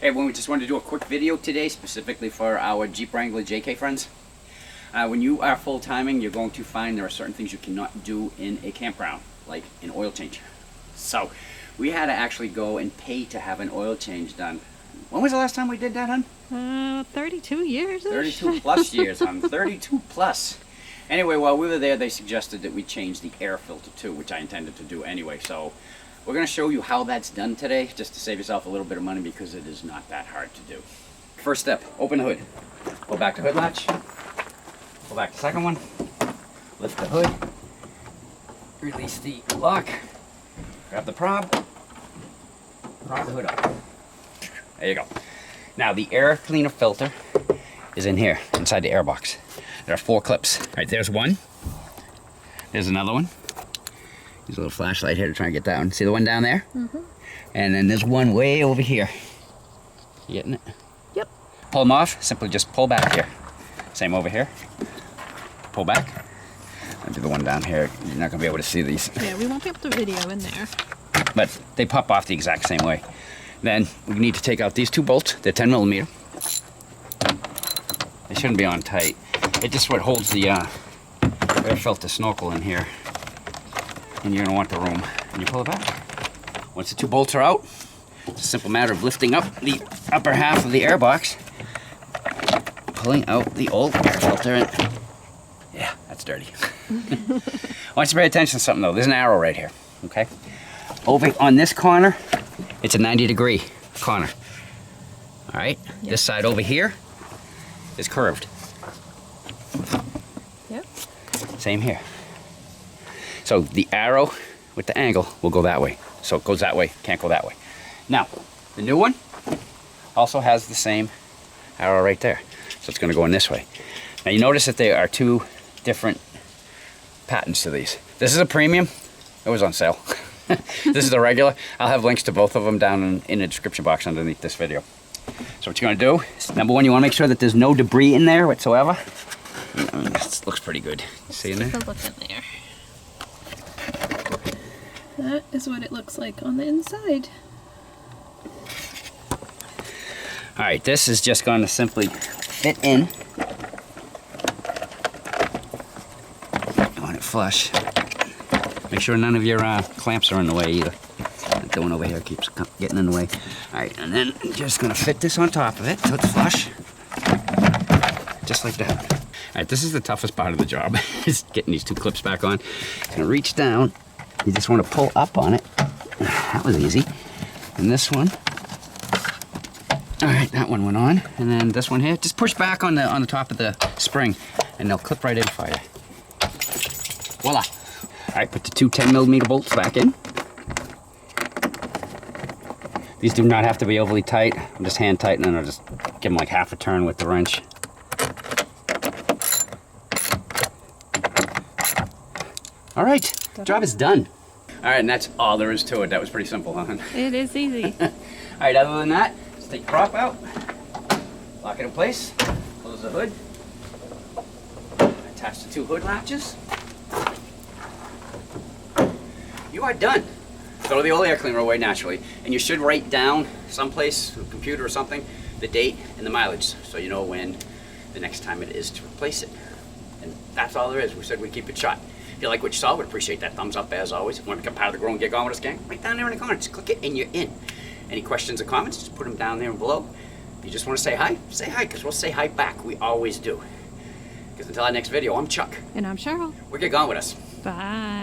Hey everyone, we just wanted to do a quick video today specifically for our Jeep Wrangler JK friends. When you are full-timing, you're going to find there are certain things you cannot do in a campground, like an oil change. So we had to actually go and pay to have an oil change done. When was the last time we did that, hon? 32 years. 32 plus years, hon. 32 plus. Anyway, while we were there, they suggested that we change the air filter too, which I intended to do anyway. So we're going to show you how that's done today, just to save yourself a little bit of money because it is not that hard to do. First step, open the hood. Pull back the hood latch. Pull back the second one. Lift the hood. Release the lock. Grab the prop. Prop the hood up. There you go. Now the air cleaner filter is in here, inside the air box. There are 4 clips. All right, there's one. There's another one. Use a little flashlight here to try and get that one. See the one down there? Mm-hmm. And then there's one way over here. You getting it? Yep. Pull them off. Simply just pull back here. Same over here. Pull back. I'll do the one down here. You're not going to be able to see these. Yeah, we won't be able to video in there. But they pop off the exact same way. Then we need to take out these 2 bolts. They're 10 millimeter. They shouldn't be on tight. It just what holds the air filter snorkel in here. And you're going to want the room. And you pull it back. Once the 2 bolts are out, it's a simple matter of lifting up the upper half of the air box, pulling out the old air filter, and yeah, that's dirty. I want you to pay attention to something though. There's an arrow right here, okay? Over on this corner, it's a 90-degree corner. All right? Yep. This side over here is curved. Yep. Same here. So the arrow with the angle will go that way. So it goes that way, can't go that way. Now, the new one also has the same arrow right there. So it's gonna go in this way. Now you notice that there are 2 different patents to these. This is a premium, it was on sale. This is the regular. I'll have links to both of them down in the description box underneath this video. So what you're gonna do is, number 1, you wanna make sure that there's no debris in there whatsoever. This looks pretty good. You see in there? Take a look in there. That is what it looks like on the inside. All right, this is just going to simply fit in. You want it flush. Make sure none of your clamps are in the way either. The one over here keeps getting in the way. All right, and then I'm just going to fit this on top of it so it's flush. Just like that. All right, this is the toughest part of the job, is getting these 2 clips back on. It's going to reach down. You just want to pull up on it. That was easy. And this one. All right, that one went on. And then this one here, just push back on the top of the spring and they'll clip right in for you. Voila. All right, put the 2 10-millimeter bolts back in. These do not have to be overly tight. I'm just hand tightening. I'll just give them like half a turn with the wrench. All right, job is done. All right, and that's all there is to it. That was pretty simple, huh? It is easy. All right, other than that, just take the prop out, lock it in place, close the hood, attach the 2 hood latches. You are done. Throw the old air cleaner away naturally, and you should write down someplace, a computer or something, the date and the mileage, so you know when the next time it is to replace it. And that's all there is. We said we'd keep it short. If you like what you saw, we'd appreciate that thumbs up as always. If you want to become part of the Grow and Get Gone With Us gang, right down there in the corner, just click it and you're in. Any questions or comments, just put them down there and below. If you just want to say hi, because we'll say hi back. We always do. Because until our next video, I'm Chuck. And I'm Cheryl. We're Get Gone With Us. Bye.